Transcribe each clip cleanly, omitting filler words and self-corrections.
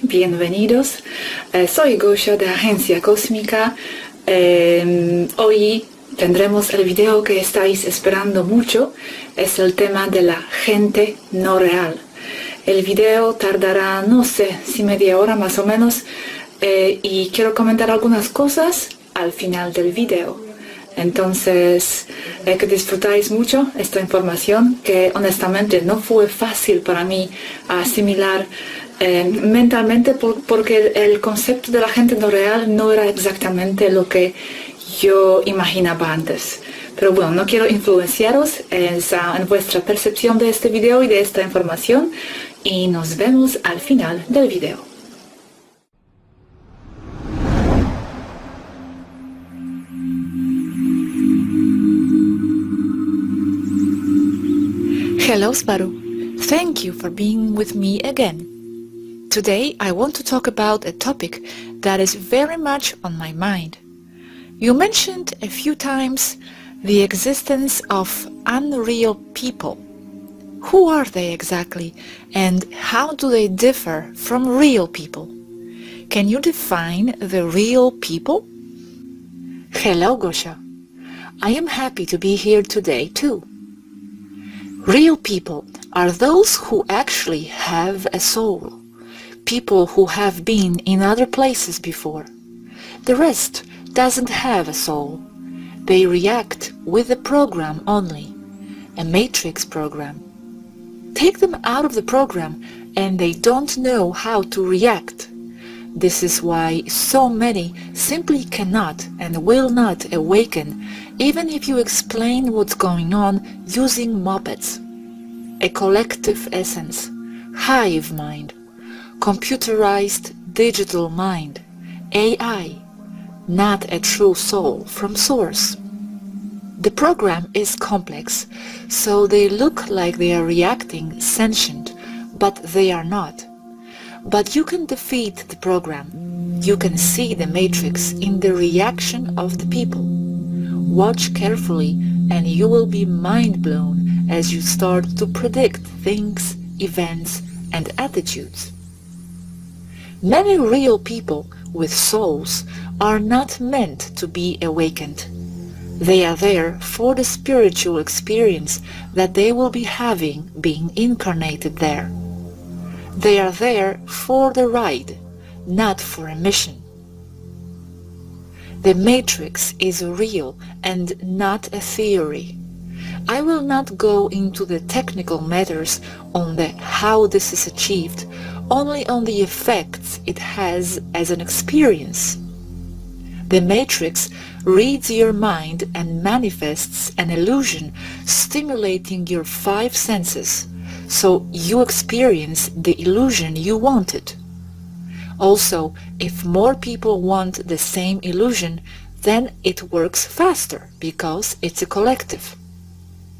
bienvenidos. Soy Gosha de Agencia Cósmica. Hoy tendremos el video que estáis esperando mucho. Es el tema de la gente no real. El video tardará, no sé, si media hora más o menos. Y quiero comentar algunas cosas al final del video. Entonces, que disfrutáis mucho esta información, que honestamente no fue fácil para mí asimilar mentalmente, porque el concepto de la gente no real no era exactamente lo que yo imaginaba antes. Pero bueno, no quiero influenciaros en vuestra percepción de este video y de esta información, y nos vemos al final del video. Hello Sparu, thank you for being with me again. Today I want to talk about a topic that is very much on my mind. You mentioned a few times the existence of unreal people. Who are they exactly, and how do they differ from real people? Can you define the real people? Hello Gosha, I am happy to be here today too. Real people are those who actually have a soul, people who have been in other places before. The rest doesn't have a soul. They react with a program only, a matrix program. Take them out of the program and they don't know how to react. This is why so many simply cannot and will not awaken, even if you explain what's going on using mopeds. A collective essence, hive mind, computerized digital mind, AI, not a true soul from source. The program is complex, so they look like they are reacting sentient, but they are not. But you can defeat the program. You can see the matrix in the reaction of the people. Watch carefully and you will be mind-blown as you start to predict things, events, and attitudes. Many real people with souls are not meant to be awakened. They are there for the spiritual experience that they will be having being incarnated there. They are there for the ride, not for a mission. The matrix is real and not a theory. I will not go into the technical matters on how this is achieved, only on the effects it has as an experience. The matrix reads your mind and manifests an illusion stimulating your 5 senses, so you experience the illusion you wanted. Also, if more people want the same illusion, then it works faster because it's a collective.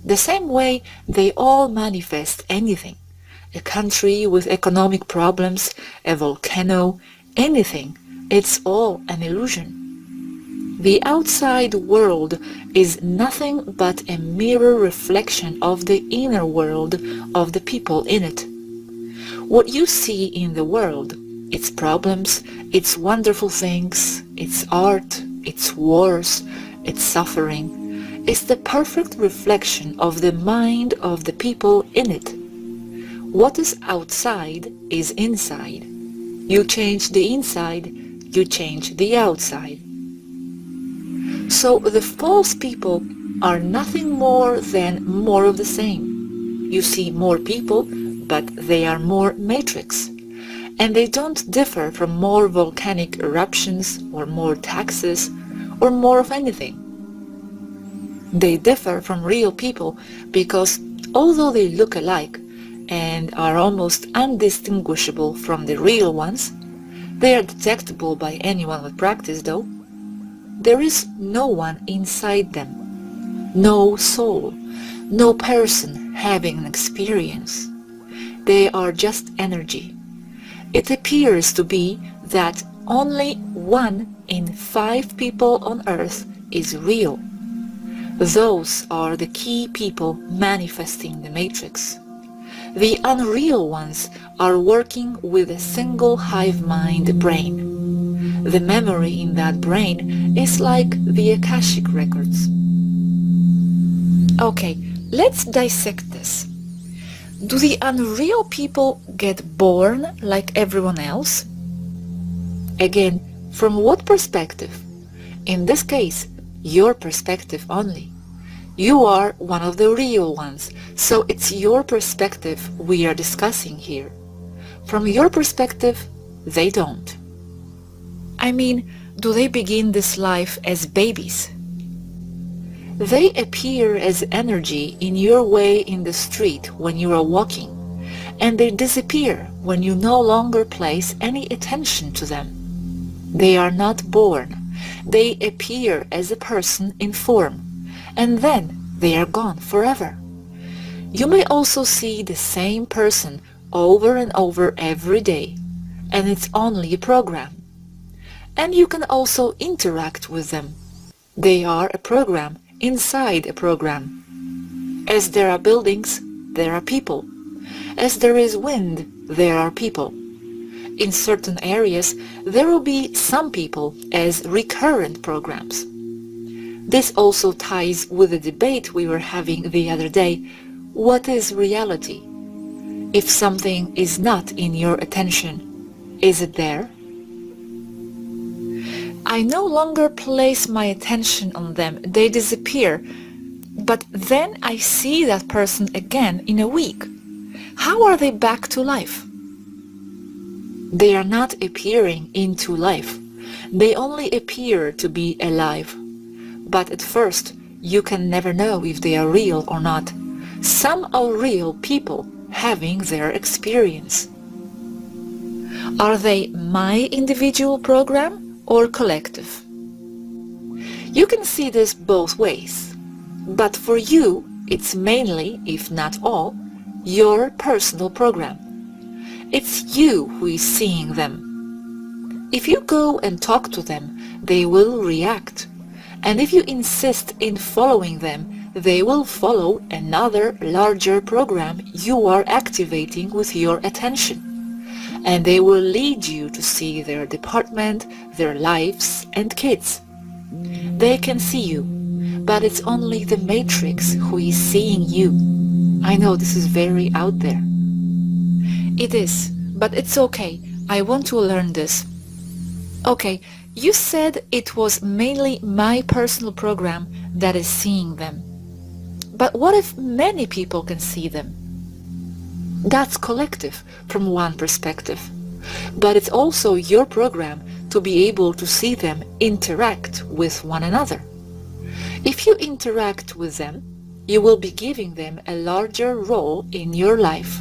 The same way they all manifest anything. A country with economic problems, a volcano, anything, it's all an illusion. The outside world is nothing but a mirror reflection of the inner world of the people in it. What you see in the world, its problems, its wonderful things, its art, its wars, its suffering, is the perfect reflection of the mind of the people in it. What is outside is inside. You change the inside, you change the outside. So the false people are nothing more than more of the same. You see more people, but they are more matrix. And they don't differ from more volcanic eruptions or more taxes or more of anything. They differ from real people because although they look alike and are almost undistinguishable from the real ones, they are detectable by anyone with practice though. There is no one inside them, no soul, no person having an experience. They are just energy. It appears to be that only 1 in 5 people on earth is real. Those are the key people manifesting the matrix. The unreal ones are working with a single hive mind brain. The memory in that brain is like the Akashic records. Okay, let's dissect this. Do the unreal people get born like everyone else? Again, from what perspective? In this case, your perspective only. You are one of the real ones, so it's your perspective we are discussing here. From your perspective, they don't. I mean, do they begin this life as babies? They appear as energy in your way in the street when you are walking, and they disappear when you no longer place any attention to them. They are not born. They appear as a person in form, and then they are gone forever. You may also see the same person over and over every day, and it's only a program. And you can also interact with them. They are a program inside a program. As there are buildings, there are people. As there is wind, there are people. In certain areas, there will be some people as recurrent programs. This also ties with the debate we were having the other day. What is reality? If something is not in your attention, is it there? I no longer place my attention on them. They disappear. But then I see that person again in a week. How are they back to life? They are not appearing into life. They only appear to be alive. But at first, you can never know if they are real or not. Some are real people having their experience. Are they my individual program or collective? You can see this both ways. But for you, it's mainly, if not all, your personal program. It's you who is seeing them. If you go and talk to them, they will react. And if you insist in following them, they will follow another larger program you are activating with your attention. And they will lead you to see their department, their lives and kids. They can see you, but it's only the matrix who is seeing you. I know this is very out there. It is, but it's okay. I want to learn this. Okay, you said it was mainly my personal program that is seeing them. But what if many people can see them? That's collective from one perspective. But it's also your program to be able to see them interact with one another. If you interact with them, you will be giving them a larger role in your life.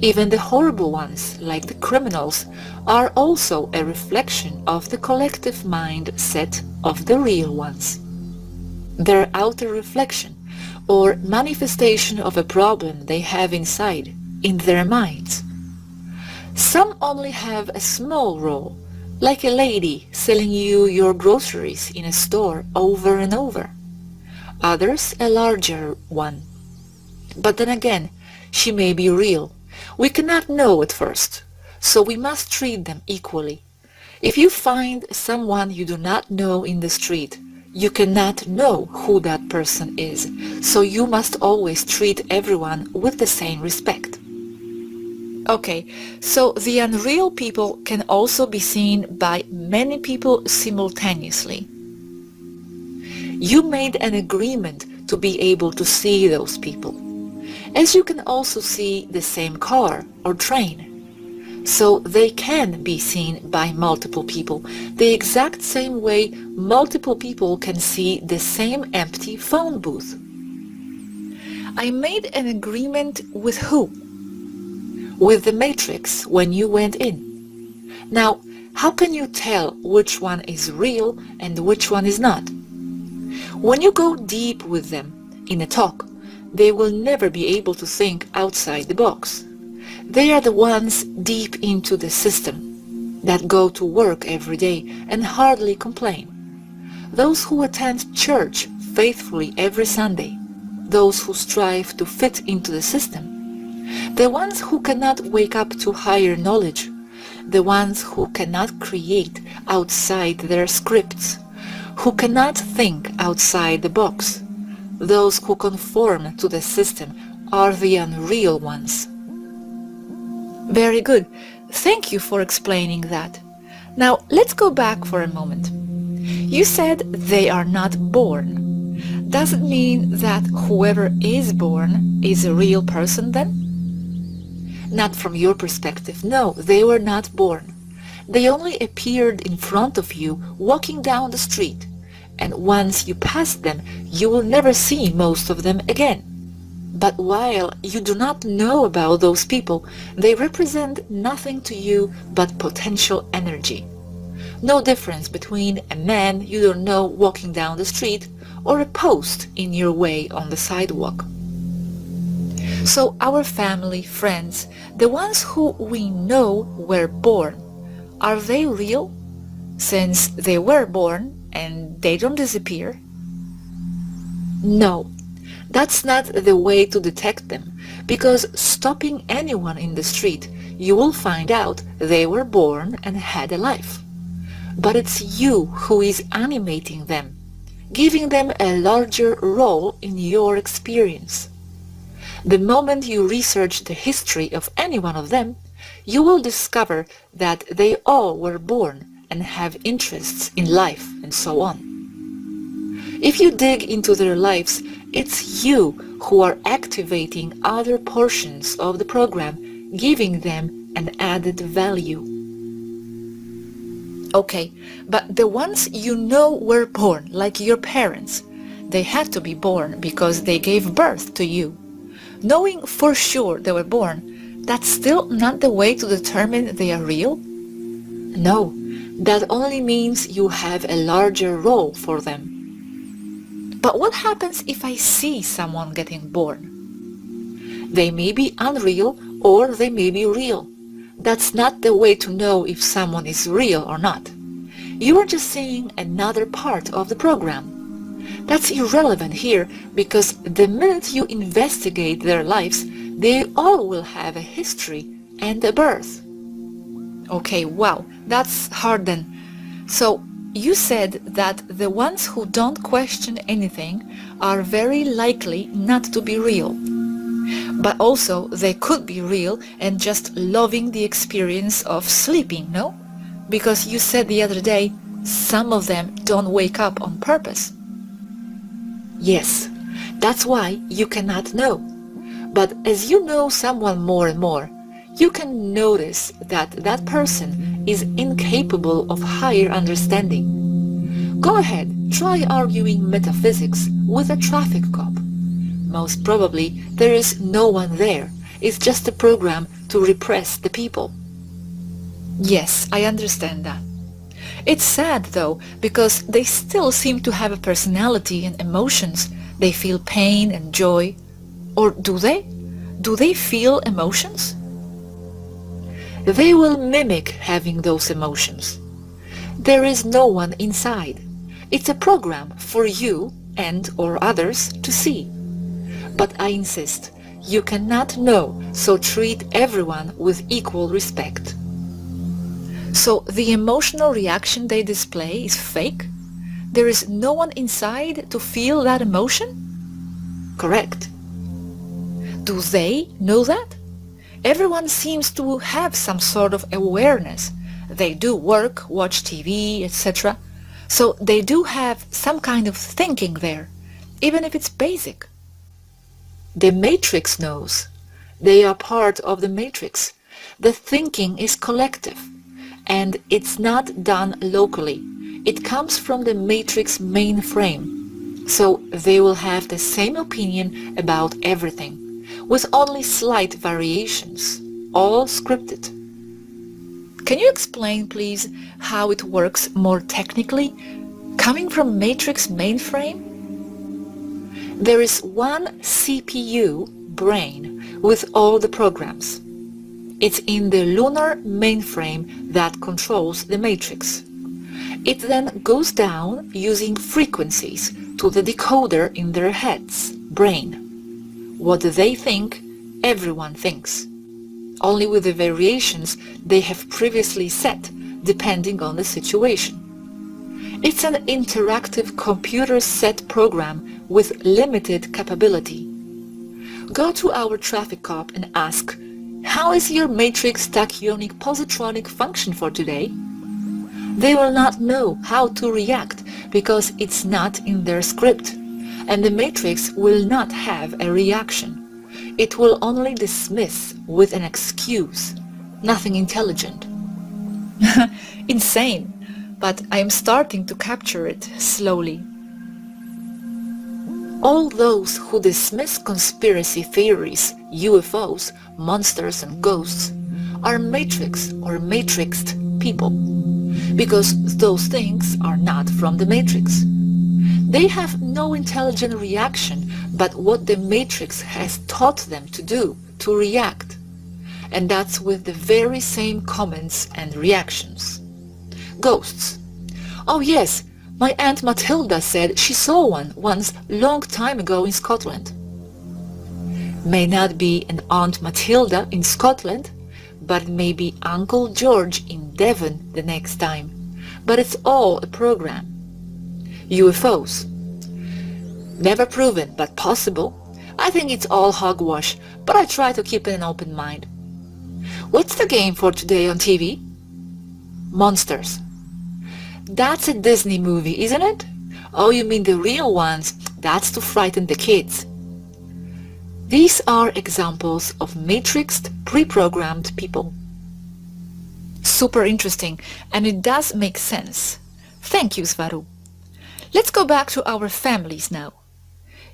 Even the horrible ones, like the criminals, are also a reflection of the collective mindset of the real ones. Their outer reflection, or manifestation of a problem they have inside, in their minds. Some only have a small role, like a lady selling you your groceries in a store over and over. Others a larger one. But then again, she may be real. We cannot know at first, so we must treat them equally. If you find someone you do not know in the street, you cannot know who that person is, so you must always treat everyone with the same respect. Okay, so the unreal people can also be seen by many people simultaneously. You made an agreement to be able to see those people, as you can also see the same car or train. So they can be seen by multiple people, the exact same way multiple people can see the same empty phone booth. I made an agreement with who? With the matrix when you went in. Now, how can you tell which one is real and which one is not? When you go deep with them in a talk, they will never be able to think outside the box. They are the ones deep into the system, that go to work every day and hardly complain. Those who attend church faithfully every Sunday, those who strive to fit into the system. The ones who cannot wake up to higher knowledge, the ones who cannot create outside their scripts, who cannot think outside the box, those who conform to the system are the unreal ones. Very good. Thank you for explaining that. Now let's go back for a moment. You said they are not born. Does it mean that whoever is born is a real person then? Not from your perspective. No, they were not born. They only appeared in front of you walking down the street, and once you pass them, you will never see most of them again. But while you do not know about those people, they represent nothing to you but potential energy. No difference between a man you don't know walking down the street or a post in your way on the sidewalk. So our family, friends, the ones who we know were born, are they real? Since they were born and they don't disappear? No. That's not the way to detect them, because stopping anyone in the street, you will find out they were born and had a life. But it's you who is animating them, giving them a larger role in your experience. The moment you research the history of any one of them, you will discover that they all were born and have interests in life and so on. If you dig into their lives, it's you who are activating other portions of the program, giving them an added value. Okay, but the ones you know were born, like your parents, they had to be born because they gave birth to you. Knowing for sure they were born, that's still not the way to determine they are real? No, that only means you have a larger role for them. But what happens if I see someone getting born? They may be unreal or they may be real. That's not the way to know if someone is real or not. You are just seeing another part of the program. That's irrelevant here, because the minute you investigate their lives, they all will have a history and a birth. Okay, wow, that's hard then. So, you said that the ones who don't question anything are very likely not to be real. But also they could be real and just loving the experience of sleeping, no? Because you said the other day, some of them don't wake up on purpose. Yes, that's why you cannot know. But as you know someone more and more, you can notice that that person is incapable of higher understanding. Go ahead, try arguing metaphysics with a traffic cop. Most probably there is no one there. It's just a program to repress the people. Yes, I understand that. It's sad though, because they still seem to have a personality and emotions. They feel pain and joy. Or do they? Do they feel emotions? They will mimic having those emotions. There is no one inside. It's a program for you and or others to see. But I insist, you cannot know, so treat everyone with equal respect. So the emotional reaction they display is fake? There is no one inside to feel that emotion? Correct. Do they know that? Everyone seems to have some sort of awareness. They do work, watch TV, etc. So they do have some kind of thinking there, even if it's basic. The matrix knows. They are part of the matrix. The thinking is collective, and it's not done locally. It comes from the matrix mainframe. So they will have the same opinion about everything, with only slight variations, all scripted. Can you explain, please, how it works more technically, coming from matrix mainframe? There is one CPU brain with all the programs. It's in the lunar mainframe that controls the matrix. It then goes down using frequencies to the decoder in their heads, brain. What they think everyone thinks, only with the variations they have previously set depending on the situation. It's an interactive computer set program with limited capability. Go to our traffic cop and ask, how is your matrix tachyonic positronic function for today? They will not know how to react because it's not in their script, and the matrix will not have a reaction. It will only dismiss with an excuse, nothing intelligent. Insane, but I am starting to capture it slowly. All those who dismiss conspiracy theories, UFOs, monsters and ghosts are matrix or matrixed people, because those things are not from the matrix. They have no intelligent reaction but what the matrix has taught them to do, to react. And that's with the very same comments and reactions. Ghosts. Oh yes, my Aunt Matilda said she saw one once long time ago in Scotland. May not be an Aunt Matilda in Scotland, but it may be Uncle George in Devon the next time. But it's all a program. UFOs. Never proven, but possible. I think it's all hogwash, but I try to keep an open mind. What's the game for today on TV? Monsters. That's a Disney movie, isn't it? Oh, you mean the real ones? That's to frighten the kids. These are examples of matrixed, pre-programmed people. Super interesting, and it does make sense. Thank you, Svaru. Let's go back to our families now.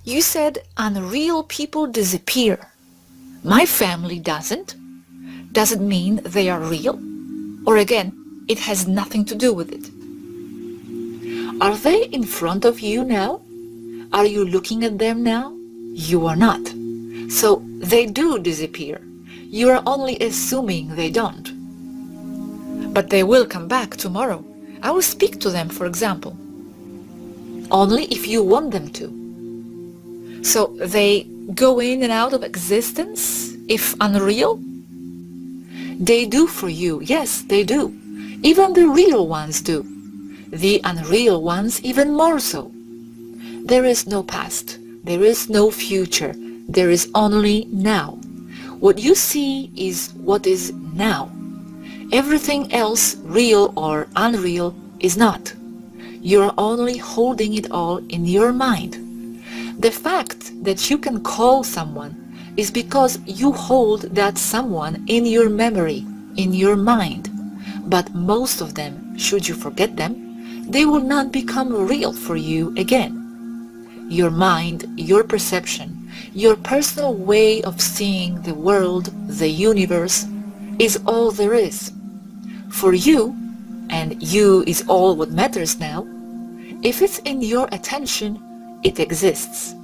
You said unreal people disappear. My family doesn't. Does it mean they are real? Or again, it has nothing to do with it? Are they in front of you now? Are you looking at them now? You are not. So they do disappear. You are only assuming they don't. But they will come back tomorrow. I will speak to them, for example. Only if you want them to. So they go in and out of existence, if unreal? They do for you, yes, they do. Even the real ones do. The unreal ones even more so. There is no past, there is no future, there is only now. What you see is what is now. Everything else, real or unreal, is not. You're only holding it all in your mind. The fact that you can call someone is because you hold that someone in your memory, in your mind. But most of them, should you forget them, they will not become real for you again. Your mind, your perception, your personal way of seeing the world, the universe, is all there is. For you, and you is all what matters now, if it's in your attention, it exists.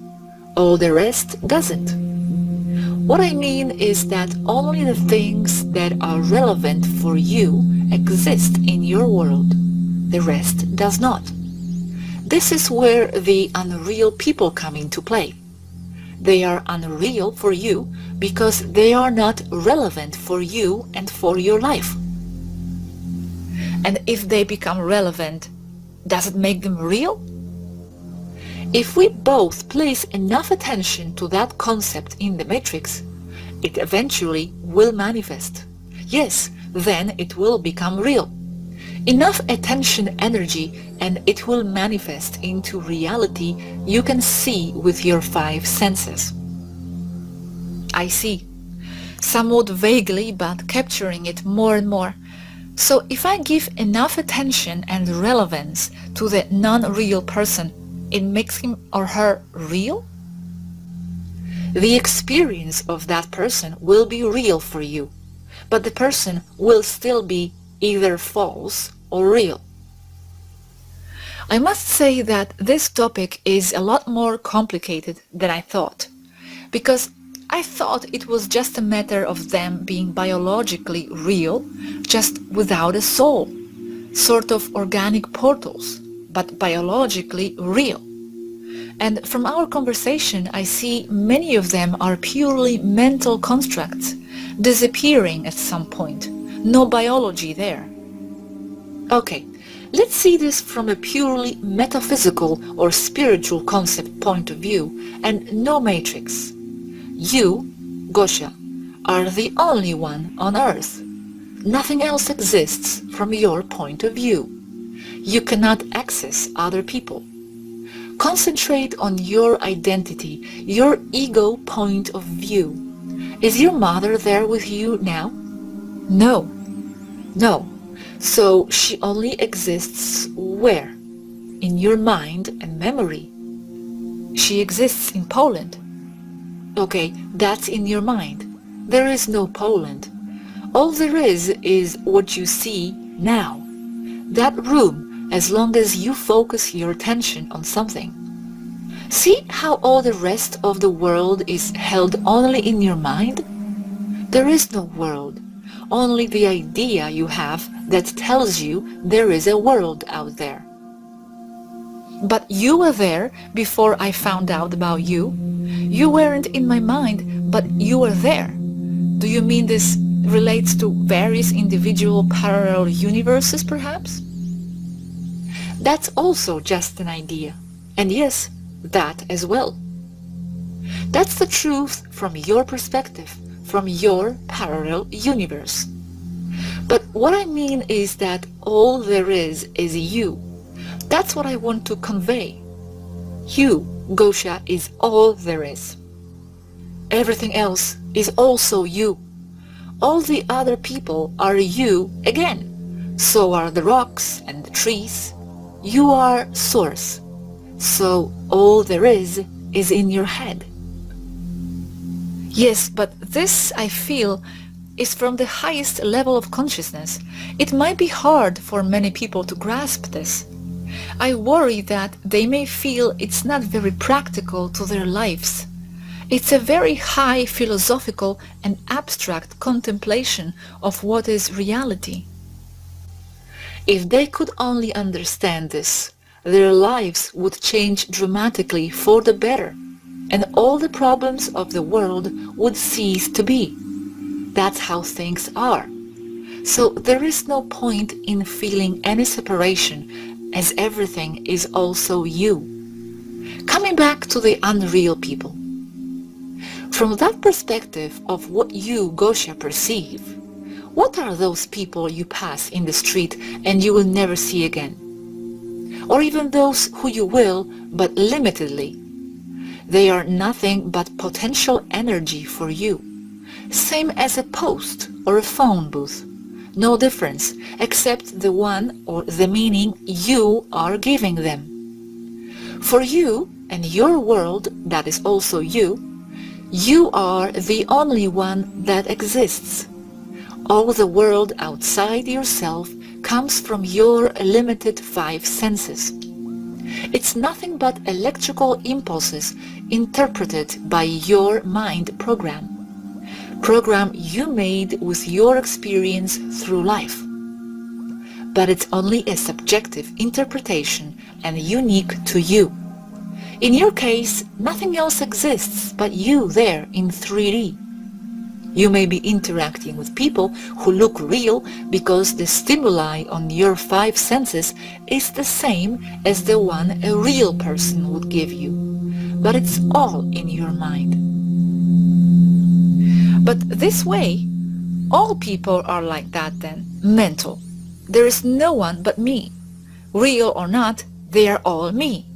All the rest doesn't. What I mean is that only the things that are relevant for you exist in your world. The rest does not. This is where the unreal people come into play. They are unreal for you because they are not relevant for you and for your life. And if they become relevant, does it make them real? If we both place enough attention to that concept in the matrix, it eventually will manifest. Yes, then it will become real. Enough attention energy and it will manifest into reality you can see with your 5 senses. I see. Somewhat vaguely, but capturing it more and more. So if I give enough attention and relevance to the non-real person, it makes him or her real? The experience of that person will be real for you, but the person will still be either false or real. I must say that this topic is a lot more complicated than I thought, because I thought it was just a matter of them being biologically real, just without a soul, sort of organic portals, but biologically real. And from our conversation, I see many of them are purely mental constructs, disappearing at some point. No biology there. Okay, let's see this from a purely metaphysical or spiritual concept point of view, and no matrix. You, Gosha, are the only one on earth. Nothing else exists from your point of view. You cannot access other people. Concentrate on your identity, your ego point of view. Is your mother there with you now? No. No. So she only exists where? In your mind and memory. She exists in Poland. Okay, that's in your mind. There is no Poland. All there is what you see now. That room, as long as you focus your attention on something. See how all the rest of the world is held only in your mind? There is no world, only the idea you have that tells you there is a world out there. But you were there before I found out about you. You weren't in my mind, but you were there. Do you mean this relates to various individual parallel universes, perhaps? That's also just an idea. And yes, that as well. That's the truth from your perspective, from your parallel universe. But what I mean is that all there is you. That's what I want to convey. You, Gosha, is all there is. Everything else is also you. All the other people are you again. So are the rocks and the trees. You are source. So all there is in your head. Yes, but this, I feel, is from the highest level of consciousness. It might be hard for many people to grasp this. I worry that they may feel it's not very practical to their lives. It's a very high philosophical and abstract contemplation of what is reality. If they could only understand this, their lives would change dramatically for the better, and all the problems of the world would cease to be. That's how things are. So there is no point in feeling any separation, as everything is also you. Coming back to the unreal people. From that perspective of what you, Gosha, perceive, what are those people you pass in the street and you will never see again? Or even those who you will, but limitedly. They are nothing but potential energy for you. Same as a post or a phone booth. No difference, except the one or the meaning you are giving them. For you and your world, that is also you, you are the only one that exists. All the world outside yourself comes from your limited 5 senses. It's nothing but electrical impulses interpreted by your mind program you made with your experience through life. But it's only a subjective interpretation and unique to you. In your case, nothing else exists but you there in 3D. You may be interacting with people who look real because the stimuli on your 5 senses is the same as the one a real person would give you. But it's all in your mind. But this way, all people are like that then, mental. There is no one but me. Real or not, they are all me.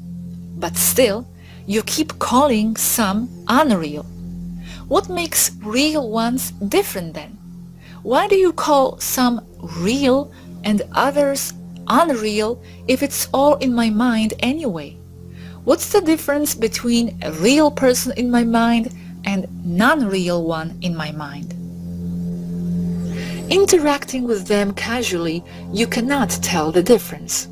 But still, you keep calling some unreal. What makes real ones different then? Why do you call some real and others unreal if it's all in my mind anyway? What's the difference between a real person in my mind and non-real one in my mind? Interacting with them casually, you cannot tell the difference.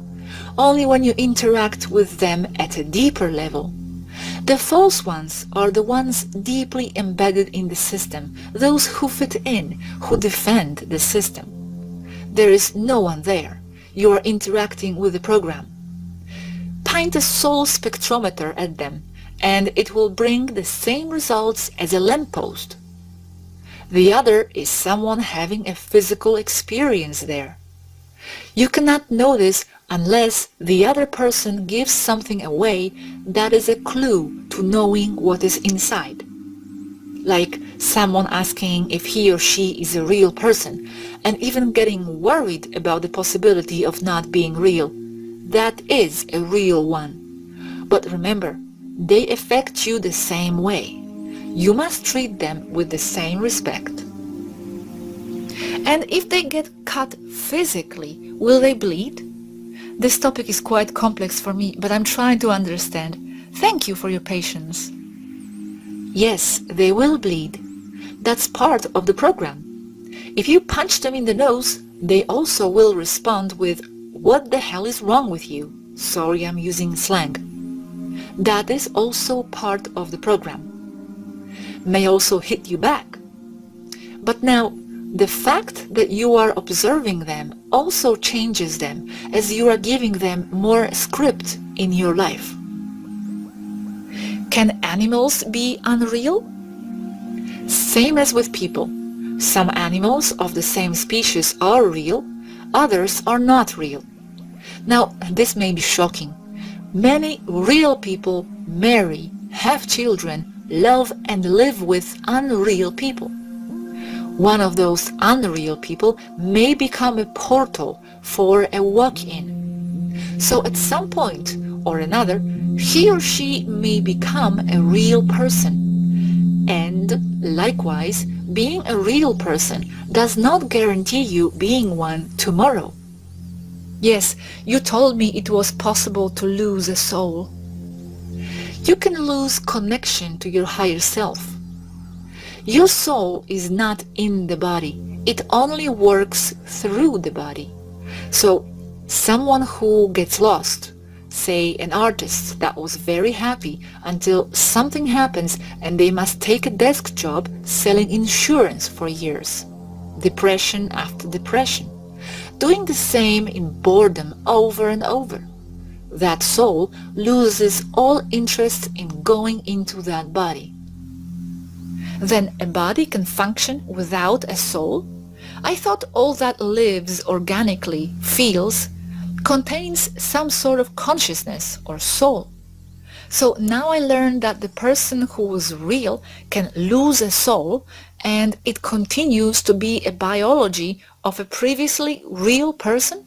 Only when you interact with them at a deeper level. The false ones are the ones deeply embedded in the system, those who fit in, who defend the system. There is no one there. You are interacting with the program. Point a soul spectrometer at them, and it will bring the same results as a lamppost. The other is someone having a physical experience there. You cannot know this unless the other person gives something away that is a clue to knowing what is inside. Like someone asking if he or she is a real person, and even getting worried about the possibility of not being real. That is a real one. But remember, they affect you the same way. You must treat them with the same respect. And if they get cut physically, will they bleed? This topic is quite complex for me, but I'm trying to understand. Thank you for your patience. Yes, they will bleed. That's part of the program. If you punch them in the nose, they also will respond with, "What the hell is wrong with you?" Sorry, I'm using slang. That is also part of the program. May also hit you back. But now, the fact that you are observing them also changes them, as you are giving them more script in your life. Can animals be unreal? Same as with people. Some animals of the same species are real, others are not real. Now, this may be shocking. Many real people marry, have children, love and live with unreal people. One of those unreal people may become a portal for a walk-in. So at some point or another, he or she may become a real person. And likewise, being a real person does not guarantee you being one tomorrow. Yes, you told me it was possible to lose a soul. You can lose connection to your higher self. Your soul is not in the body. It only works through the body. So, someone who gets lost, say an artist that was very happy until something happens and they must take a desk job selling insurance for years. Depression after depression. Doing the same in boredom over and over. That soul loses all interest in going into that body. Then a body can function without a soul? I thought all that lives organically, feels, contains some sort of consciousness or soul. So now I learned that the person who was real can lose a soul, and it continues to be a biology of a previously real person?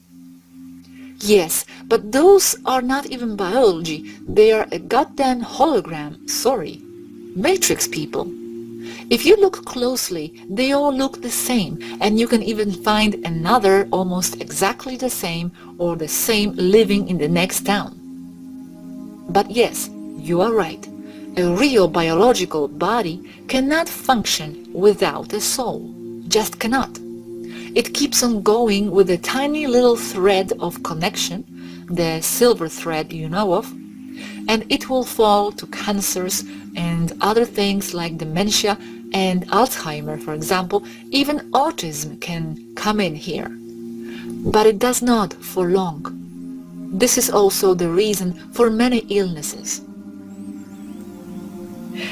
Yes, but those are not even biology. They are a goddamn hologram, sorry. Matrix people. If you look closely, they all look the same, and you can even find another almost exactly the same or the same living in the next town. But yes, you are right. A real biological body cannot function without a soul. Just cannot. It keeps on going with a tiny little thread of connection, the silver thread you know of, and it will fall to cancers and other things like dementia and Alzheimer, for example. Even autism can come in here. But it does not for long. This is also the reason for many illnesses.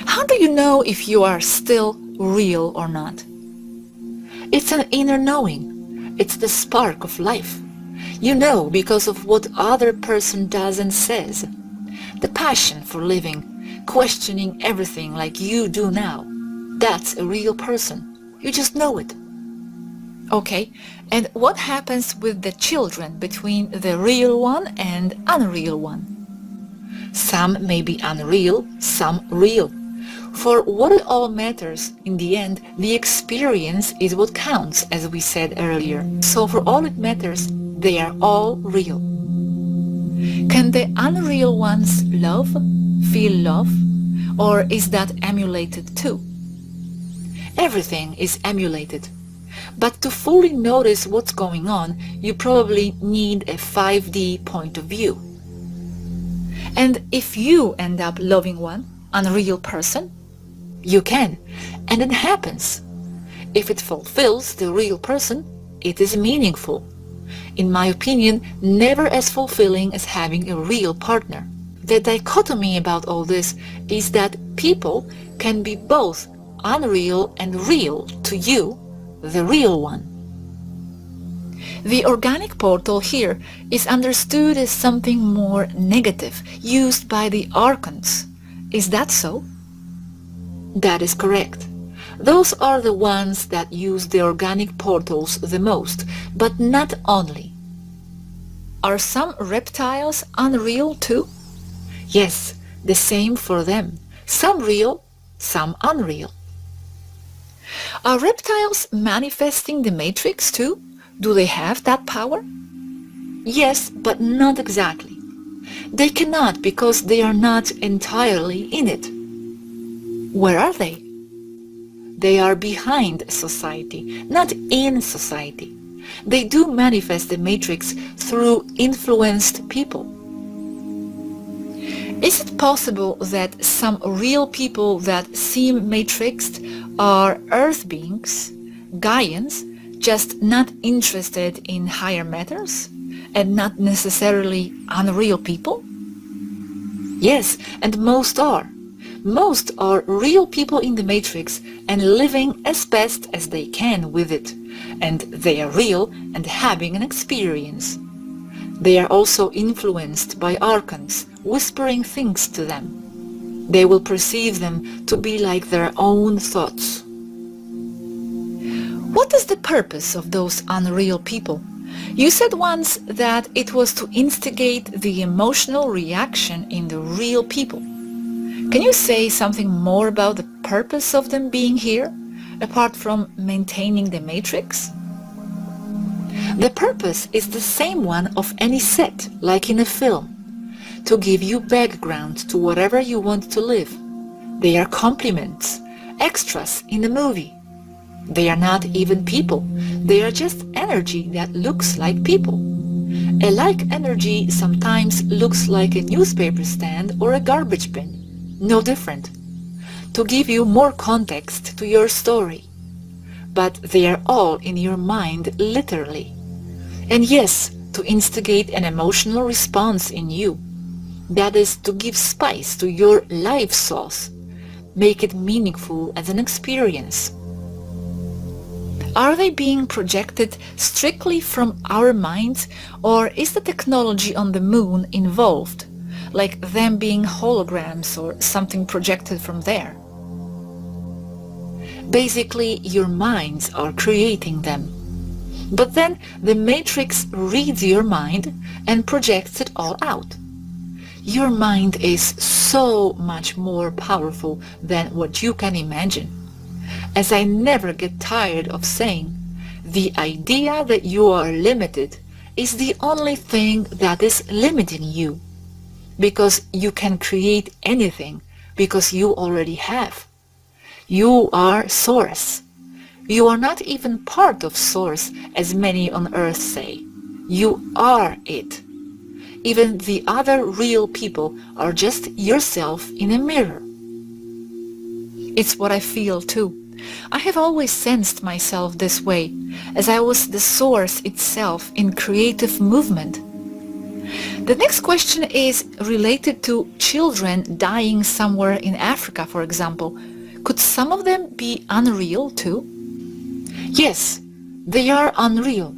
How do you know if you are still real or not? It's an inner knowing. It's the spark of life. You know because of what other person does and says. The passion for living, questioning everything like you do now. That's a real person. You just know it. Okay, and what happens with the children between the real one and unreal one? Some may be unreal, some real. For what it all matters, in the end, the experience is what counts, as we said earlier. So for all it matters, they are all real. Can the unreal ones love, feel love, or is that emulated too? Everything is emulated. But to fully notice what's going on, you probably need a 5D point of view. And if you end up loving one unreal person, you can, and it happens. If it fulfills the real person, it is meaningful. In my opinion, never as fulfilling as having a real partner. The dichotomy about all this is that people can be both unreal and real to you, the real one. The organic portal here is understood as something more negative, used by the archons. Is that so? That is correct. Those are the ones that use the organic portals the most, but not only. Are some reptiles unreal too? Yes, the same for them. Some real, some unreal. Are reptiles manifesting the matrix too? Do they have that power? Yes, but not exactly. They cannot because they are not entirely in it. Where are they? They are behind society, not in society. They do manifest the matrix through influenced people. Is it possible that some real people that seem matrixed are earth beings, Gaians, just not interested in higher matters, and not necessarily unreal people? Yes, and most are. Most are real people in the matrix and living as best as they can with it, and they are real and having an experience. They are also influenced by archons, whispering things to them. They will perceive them to be like their own thoughts. What is the purpose of those unreal people? You said once that it was to instigate the emotional reaction in the real people. Can you say something more about the purpose of them being here, apart from maintaining the matrix? The purpose is the same one of any set, like in a film, to give you background to whatever you want to live. They are complements, extras in the movie. They are not even people, they are just energy that looks like people. A like energy sometimes looks like a newspaper stand or a garbage bin, no different, to give you more context to your story. But they are all in your mind literally. And yes, to instigate an emotional response in you. That is to give spice to your life sauce, make it meaningful as an experience. Are they being projected strictly from our minds, or is the technology on the moon involved, like them being holograms or something projected from there? Basically, your minds are creating them. But then the matrix reads your mind and projects it all out. Your mind is so much more powerful than what you can imagine. As I never get tired of saying, the idea that you are limited is the only thing that is limiting you. Because you can create anything, because you already have. You are source. You are not even part of source, as many on earth say. You are it. Even the other real people are just yourself in a mirror. It's what I feel too. I have always sensed myself this way, as I was the source itself in creative movement. The next question is related to children dying somewhere in Africa, for example. Could some of them be unreal too? Yes, they are unreal.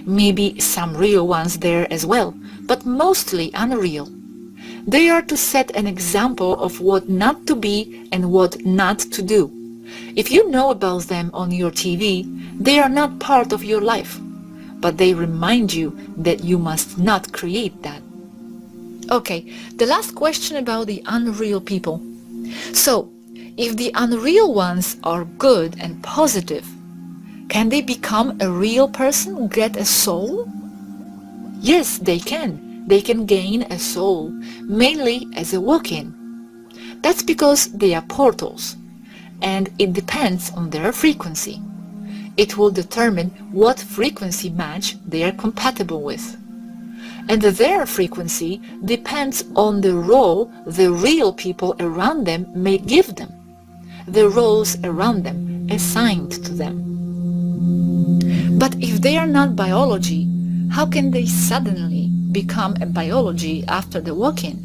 Maybe some real ones there as well, but mostly unreal. They are to set an example of what not to be and what not to do. If you know about them on your TV, they are not part of your life, but they remind you that you must not create that. Okay, the last question about the unreal people. So, if the unreal ones are good and positive, can they become a real person, get a soul? Yes, they can. They can gain a soul, mainly as a walk-in. That's because they are portals, and it depends on their frequency. It will determine what frequency match they are compatible with. And their frequency depends on the role the real people around them may give them, the roles around them assigned to them. But if they are not biology, how can they suddenly become a biology after the walking?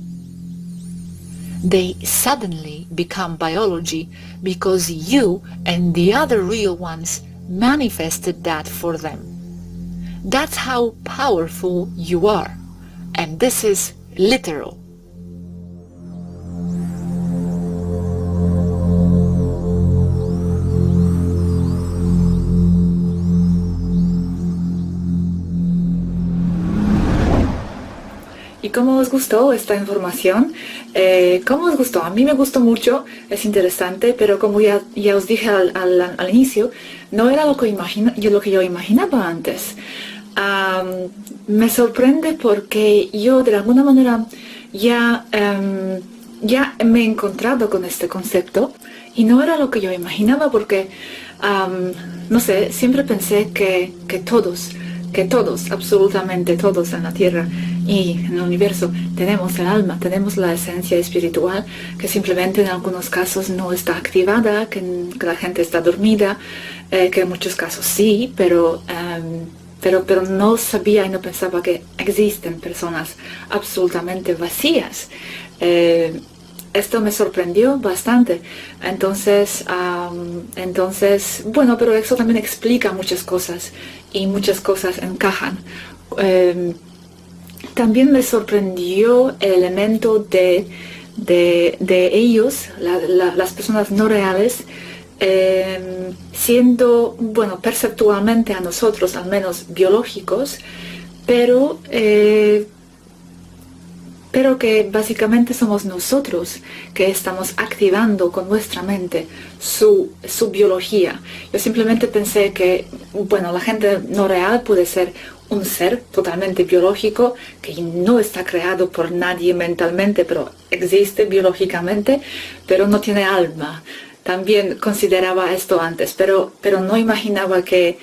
They suddenly become biology because you and the other real ones manifested that for them. That's how powerful you are, and this is literal. ¿Y cómo os gustó esta información? ¿Cómo os gustó? A mí me gustó mucho, es interesante, pero como ya os dije al inicio, no era lo que yo imaginaba antes. Me sorprende porque yo de alguna manera ya me he encontrado con este concepto y no era lo que yo imaginaba porque, no sé, siempre pensé que todos, absolutamente todos en la Tierra y en el universo tenemos el alma, tenemos la esencia espiritual que simplemente en algunos casos no está activada, que la gente está dormida, que en muchos casos sí, pero no sabía y no pensaba que existen personas absolutamente vacías. Esto me sorprendió bastante. Entonces, bueno, pero eso también explica muchas cosas y muchas cosas encajan. También me sorprendió el elemento de ellos, las personas no reales, siendo, bueno, perceptualmente a nosotros, al menos biológicos, pero que básicamente somos nosotros que estamos activando con nuestra mente su biología. Yo simplemente pensé que, bueno, la gente no real puede ser un ser totalmente biológico que no está creado por nadie mentalmente, pero existe biológicamente, pero no tiene alma. También consideraba esto antes, pero no imaginaba que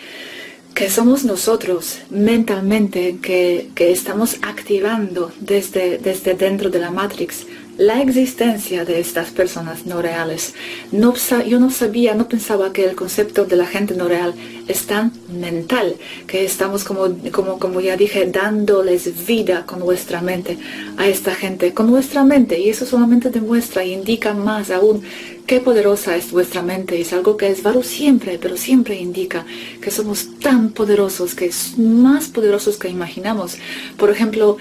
somos nosotros mentalmente que estamos activando desde dentro de la Matrix la existencia de estas personas no reales. Yo no sabía, no pensaba que el concepto de la gente no real es tan mental, que estamos, como ya dije, dándoles vida con nuestra mente a esta gente, con nuestra mente, y eso solamente demuestra e indica más aún qué poderosa es vuestra mente. Es algo que es varo siempre, pero siempre indica que somos tan poderosos, que es más poderosos que imaginamos. Por ejemplo,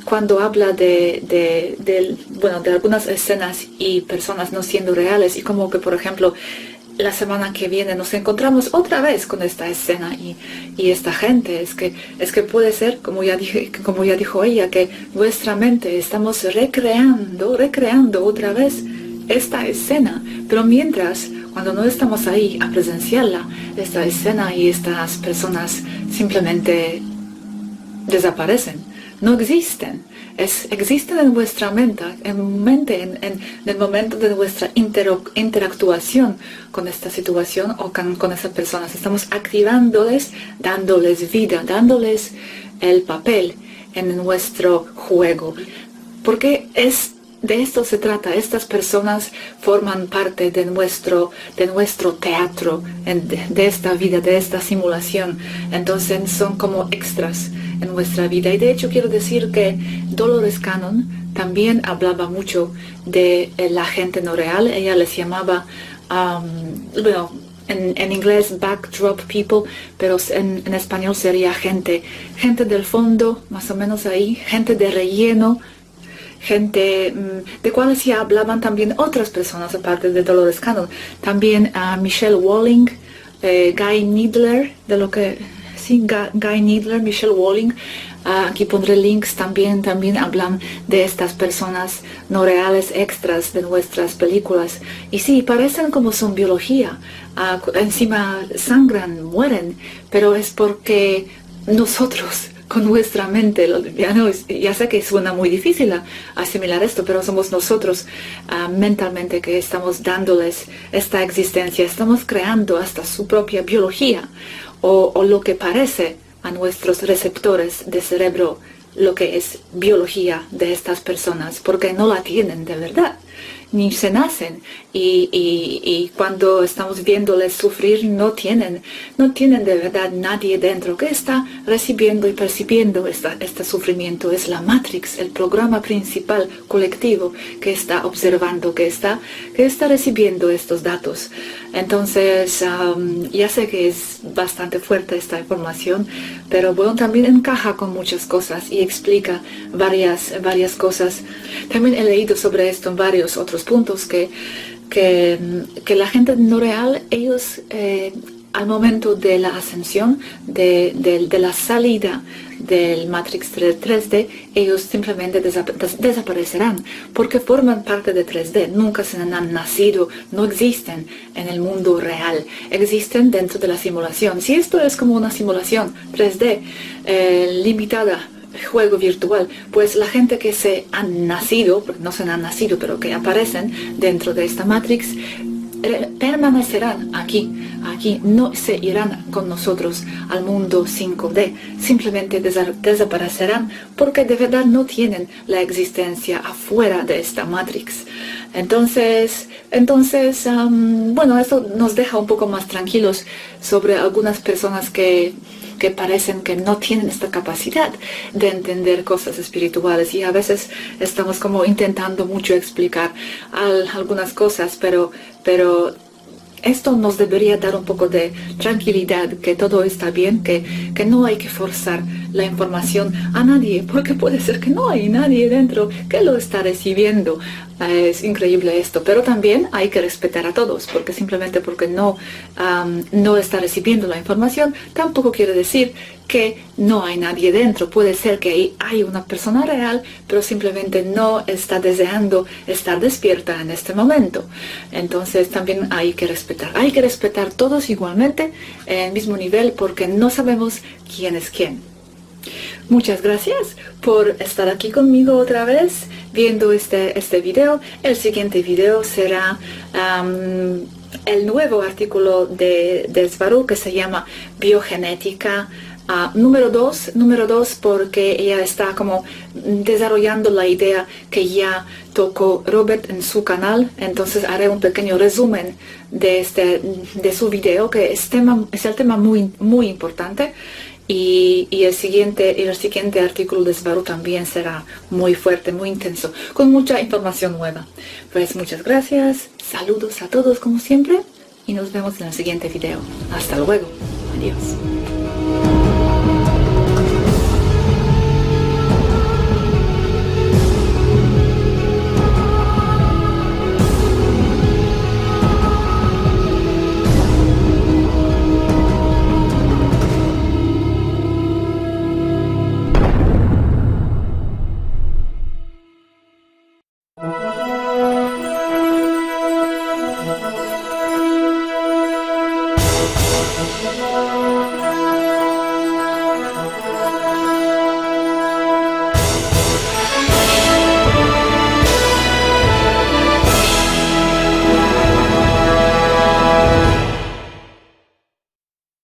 cuando habla de algunas escenas y personas no siendo reales, y como que, por ejemplo, la semana que viene nos encontramos otra vez con esta escena y esta gente, es que puede ser, como ya dijo ella, que nuestra mente estamos recreando otra vez esta escena, pero mientras, cuando no estamos ahí a presenciarla, esta escena y estas personas simplemente desaparecen, no existen. Existen en vuestra mente, en el momento de nuestra interactuación con esta situación o con esas personas. Estamos activándoles, dándoles vida, dándoles el papel en nuestro juego. Porque de esto se trata. Estas personas forman parte de nuestro teatro, de esta vida, de esta simulación. Entonces son como extras en nuestra vida. Y de hecho quiero decir que Dolores Cannon también hablaba mucho de la gente no real. Ella les llamaba, en inglés backdrop people, pero en español sería gente del fondo, más o menos ahí, gente de relleno, gente de cuales ya hablaban también otras personas aparte de Dolores Cannon. También Michelle Walling, Guy Needler, Guy Needler, Michelle Walling, aquí pondré links, también hablan de estas personas no reales, extras de nuestras películas. Y sí, parecen como son biología, encima sangran, mueren, pero es porque nosotros, con nuestra mente, ya sé que suena muy difícil asimilar esto, pero somos nosotros mentalmente que estamos dándoles esta existencia, estamos creando hasta su propia biología, o lo que parece a nuestros receptores de cerebro lo que es biología de estas personas, porque no la tienen de verdad. ni se nacen y cuando estamos viéndoles sufrir no tienen de verdad nadie dentro que está recibiendo y percibiendo este sufrimiento. Es la Matrix, el programa principal colectivo que está observando, que está recibiendo estos datos. Entonces, ya sé que es bastante fuerte esta información, pero bueno, también encaja con muchas cosas y explica varias cosas. También he leído sobre esto en varios otros puntos que la gente no real, ellos al momento de la ascensión, de la salida del Matrix 3D, ellos simplemente desaparecerán porque forman parte de 3D, nunca se han nacido, no existen en el mundo real, existen dentro de la simulación. Si esto es como una simulación 3D limitada, juego virtual, pues la gente que se han nacido, no se han nacido, pero que aparecen dentro de esta Matrix, permanecerán aquí, no se irán con nosotros al mundo 5D, simplemente desaparecerán porque de verdad no tienen la existencia afuera de esta Matrix. Entonces, bueno, eso nos deja un poco más tranquilos sobre algunas personas que parecen que no tienen esta capacidad de entender cosas espirituales y a veces estamos como intentando mucho explicar algunas cosas, pero esto nos debería dar un poco de tranquilidad, que todo está bien, que no hay que forzar la información a nadie, porque puede ser que no hay nadie dentro que lo está recibiendo. Es increíble esto, pero también hay que respetar a todos, porque simplemente porque no está recibiendo la información, tampoco quiere decir que no hay nadie dentro. Puede ser que hay una persona real, pero simplemente no está deseando estar despierta en este momento. Entonces también hay que respetar todos igualmente en el mismo nivel, porque no sabemos quién es quién. Muchas gracias por estar aquí conmigo otra vez viendo este video. El siguiente video será el nuevo artículo de Svaru que se llama Biogenética número 2, porque ella está como desarrollando la idea que ya tocó Robert en su canal. Entonces haré un pequeño resumen de su video, que es el tema muy importante. Y el siguiente artículo de Svaru también será muy fuerte, muy intenso, con mucha información nueva. Pues muchas gracias, saludos a todos como siempre y nos vemos en el siguiente video. Hasta luego, adiós.